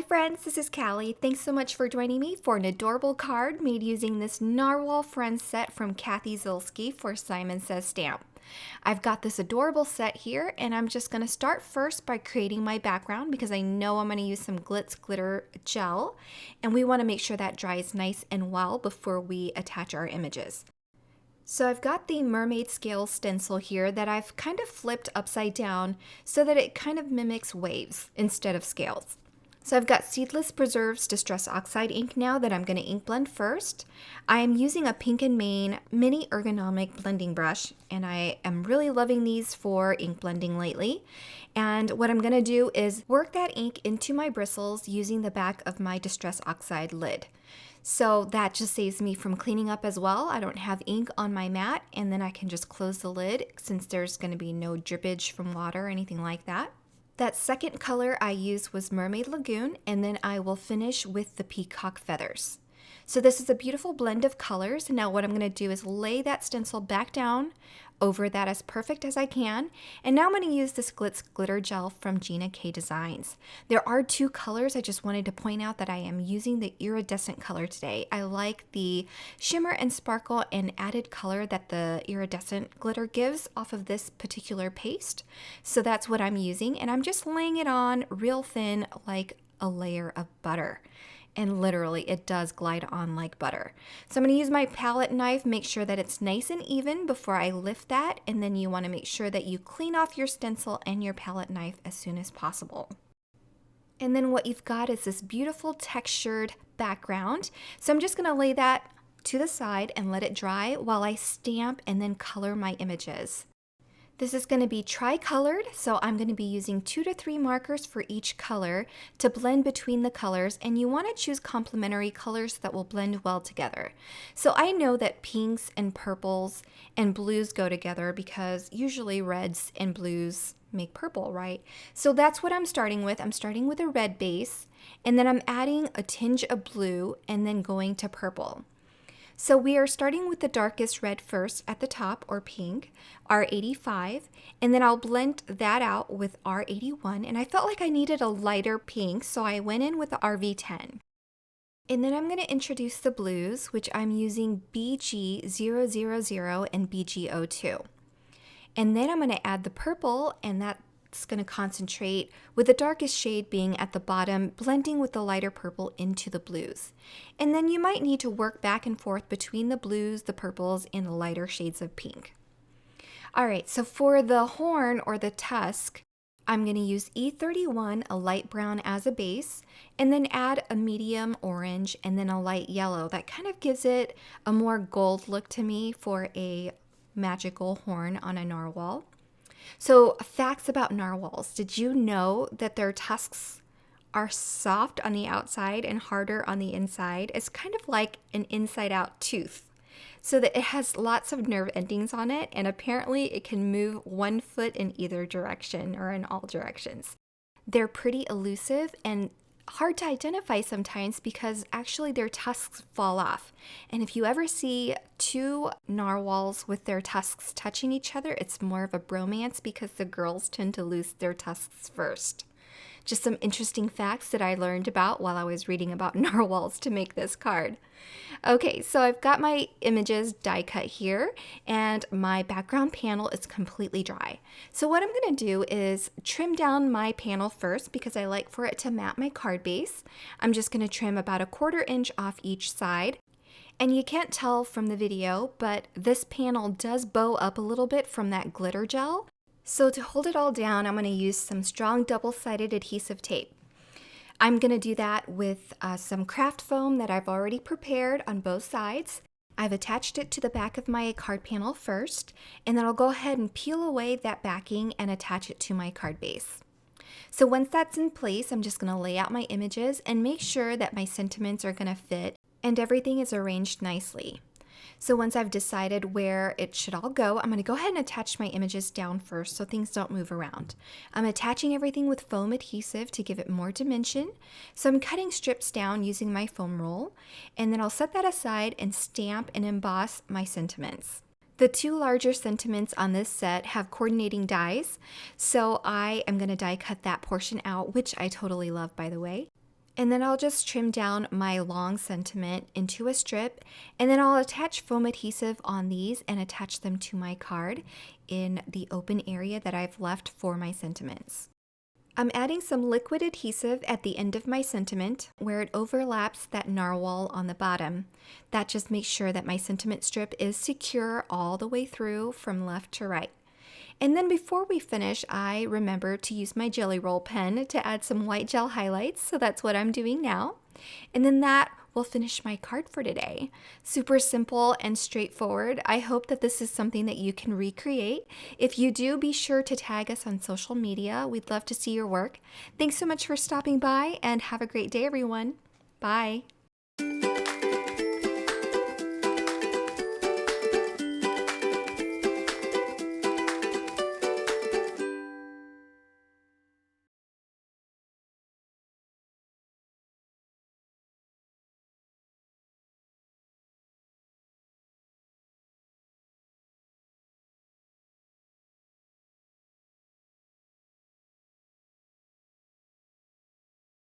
friends, this is Caly. Thanks so much for joining me for an adorable card made using this Narwhal Friends set from Kathy Zilski for Simon Says Stamp. I've got this adorable set here, and I'm just going to start first by creating my background because I know I'm going to use some Glitz glitter gel, and we want to make sure that dries nice and well before we attach our images. So I've got the mermaid scale stencil here that I've kind of flipped upside down so that it kind of mimics waves instead of scales. So I've got Seedless Preserves Distress Oxide ink now that I'm going to ink blend first. I am using a Pink and Main mini ergonomic blending brush, and I am really loving these for ink blending lately. And what I'm going to do is work that ink into my bristles using the back of my Distress Oxide lid. So that just saves me from cleaning up as well. I don't have ink on my mat, and then I can just close the lid since there's going to be no drippage from water or anything like that. That second color I used was Mermaid Lagoon, and then I will finish with the Peacock Feathers. So this is a beautiful blend of colors. Now what I'm going to do is lay that stencil back down over that as perfect as I can. And now I'm going to use this Glitz glitter gel from Gina K Designs. There are two colors. I just wanted to point out that I am using the iridescent color today. I like the shimmer and sparkle and added color that the iridescent glitter gives off of this particular paste. So that's what I'm using, and I'm just laying it on real thin like a layer of butter. And literally it does glide on like butter. So I'm going to use my palette knife, make sure that it's nice and even before I lift that, and then you want to make sure that you clean off your stencil and your palette knife as soon as possible. And then what you've got is this beautiful textured background. So I'm just going to lay that to the side and let it dry while I stamp and then color my images. This is going to be tri-colored, so I'm going to be using 2 to 3 markers for each color to blend between the colors, and you want to choose complementary colors that will blend well together. So I know that pinks and purples and blues go together because usually reds and blues make purple, right? So that's what I'm starting with. I'm starting with a red base, and then I'm adding a tinge of blue and then going to purple. So we are starting with the darkest red first at the top, or pink, R85, and then I'll blend that out with R81, and I felt like I needed a lighter pink, so I went in with the RV10. And then I'm going to introduce the blues, which I'm using BG000 and BG02. And then I'm going to add the purple, and that's going to concentrate with the darkest shade being at the bottom, blending with the lighter purple into the blues. And then you might need to work back and forth between the blues, the purples, and the lighter shades of pink. All right, so for the horn or the tusk, I'm going to use E31, a light brown as a base, and then add a medium orange and then a light yellow. That kind of gives it a more gold look to me for a magical horn on a narwhal. So facts about narwhals. Did you know that their tusks are soft on the outside and harder on the inside? It's kind of like an inside-out tooth. So that it has lots of nerve endings on it, and apparently it can move 1 foot in either direction or in all directions. They're pretty elusive and hard to identify sometimes because actually their tusks fall off. And if you ever see 2 narwhals with their tusks touching each other, it's more of a bromance because the girls tend to lose their tusks first. Just some interesting facts that I learned about while I was reading about narwhals to make this card. Okay, so I've got my images die cut here, and my background panel is completely dry. So what I'm going to do is trim down my panel first because I like for it to map my card base. I'm just going to trim about a 1/4 inch off each side. And you can't tell from the video, but this panel does bow up a little bit from that glitter gel. So to hold it all down, I'm going to use some strong double-sided adhesive tape. I'm going to do that with some craft foam that I've already prepared on both sides. I've attached it to the back of my card panel first, and then I'll go ahead and peel away that backing and attach it to my card base. So once that's in place, I'm just going to lay out my images and make sure that my sentiments are going to fit and everything is arranged nicely. So once I've decided where it should all go, I'm going to go ahead and attach my images down first so things don't move around. I'm attaching everything with foam adhesive to give it more dimension. So I'm cutting strips down using my foam roll, and then I'll set that aside and stamp and emboss my sentiments. The 2 larger sentiments on this set have coordinating dies, so I am going to die cut that portion out, which I totally love, by the way. And then I'll just trim down my long sentiment into a strip, and then I'll attach foam adhesive on these and attach them to my card in the open area that I've left for my sentiments. I'm adding some liquid adhesive at the end of my sentiment where it overlaps that narwhal on the bottom. That just makes sure that my sentiment strip is secure all the way through from left to right. And then before we finish, I remembered to use my Jelly Roll pen to add some white gel highlights, so that's what I'm doing now. And then that will finish my card for today. Super simple and straightforward. I hope that this is something that you can recreate. If you do, be sure to tag us on social media. We'd love to see your work. Thanks so much for stopping by, and have a great day, everyone. Bye.